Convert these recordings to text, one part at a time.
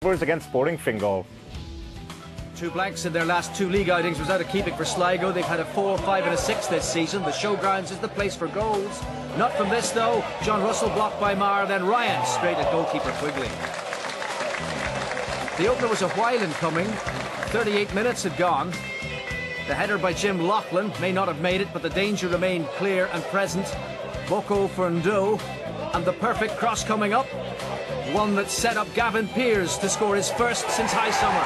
Rovers against Sporting Fingal. 2 blanks in their last 2 league outings was out of keeping for Sligo. They've had a 4, 5 and a 6 this season. The showgrounds is the place for goals. Not from this though. John Russell blocked by Maher, then Ryan straight at goalkeeper Quigley. The opener was a while in coming. 38 minutes had gone. The header by Jim Loughlin may not have made it, but the danger remained clear and present. Boko for Ndo, and the perfect cross coming up. One that set up Gavin Pearce to score his first since high summer.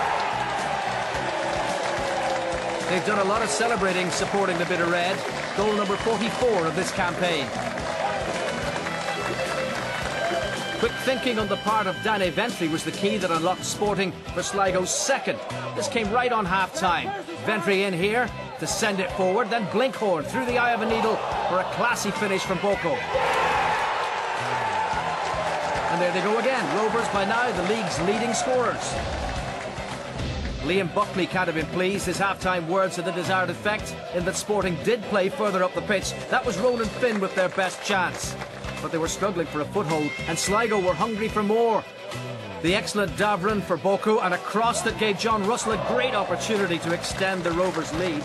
They've done a lot of celebrating supporting the Bit of Red. Goal number 44 of this campaign. Quick thinking on the part of Danny Ventry was the key that unlocked Sporting for Sligo's second. This came right on half-time. Ventry in here to send it forward, then Blinkhorn through the eye of a needle for a classy finish from Boko. And there they go again. Rovers by now the league's leading scorers. Liam Buckley can't have been pleased. His half-time words had the desired effect in that Sporting did play further up the pitch. That was Ronan Finn with their best chance. But they were struggling for a foothold, and Sligo were hungry for more. The excellent Davran for Boko, and a cross that gave John Russell a great opportunity to extend the Rovers' lead.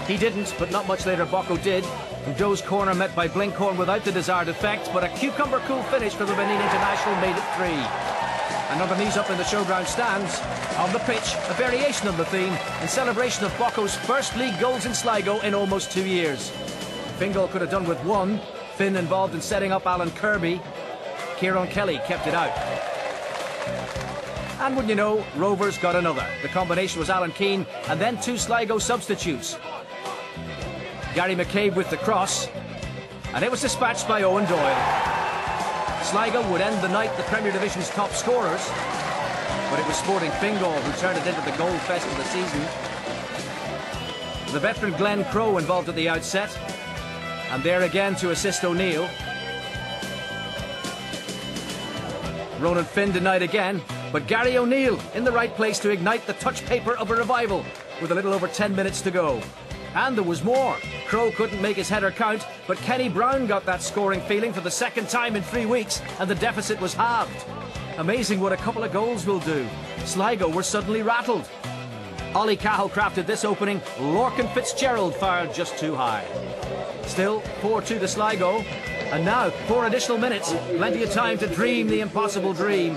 He didn't, but not much later Boko did. Doe's corner met by Blinkhorn without the desired effect, but a cucumber-cool finish for the Benin international made it 3. Another knees up in the showground stands. On the pitch, a variation on the theme in celebration of Boko's first league goals in Sligo in almost 2 years. Fingal could have done with 1. Finn involved in setting up Alan Kirby. Kieran Kelly kept it out. And wouldn't you know, Rovers got another. The combination was Alan Keane and then 2 Sligo substitutes. Gary McCabe with the cross, and it was dispatched by Owen Doyle. Sligo would end the night the Premier Division's top scorers, but it was Sporting Fingal who turned it into the goal fest of the season. The veteran Glenn Crowe involved at the outset, and there again to assist O'Neill. Ronan Finn denied again, but Gary O'Neill in the right place to ignite the touch paper of a revival with a little over 10 minutes to go. And there was more. Crowe couldn't make his header count, but Kenny Brown got that scoring feeling for the second time in 3 weeks, and the deficit was halved. Amazing what a couple of goals will do. Sligo were suddenly rattled. Ollie Cahill crafted this opening. Lorcan Fitzgerald fired just too high. Still, 4-2 to Sligo. And now, 4 additional minutes. Plenty of time to dream the impossible dream.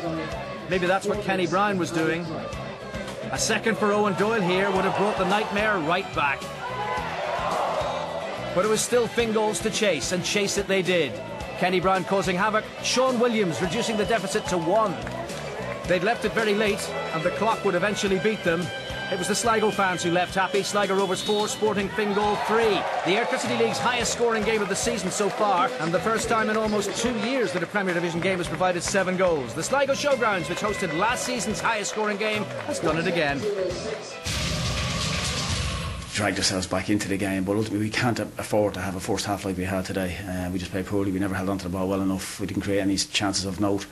Maybe that's what Kenny Brown was doing. A second for Owen Doyle here would have brought the nightmare right back. But it was still Fingal's to chase, and chase it they did. Kenny Brown causing havoc, Sean Williams reducing the deficit to 1. They'd left it very late, and the clock would eventually beat them. It was the Sligo fans who left happy. Sligo Rovers 4, Sporting Fingal 3. The Electricity League's highest scoring game of the season so far, and the first time in almost 2 years that a Premier Division game has provided 7 goals. The Sligo Showgrounds, which hosted last season's highest scoring game, has done it again. Dragged ourselves back into the game, but ultimately we can't afford to have a first half like we had today. We just played poorly. We never held onto the ball well enough. We didn't create any chances of note,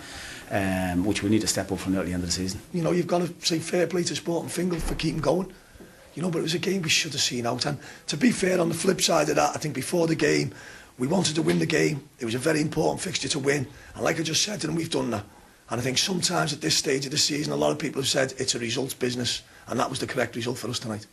which we need to step up from now at the end of the season. You know, you've got to say fair play to Sporting Fingal for keeping going. You know, but it was a game we should have seen out. And to be fair, on the flip side of that, I think before the game, we wanted to win the game. It was a very important fixture to win. And like I just said to them, we've done that. And I think sometimes at this stage of the season, a lot of people have said it's a results business. And that was the correct result for us tonight.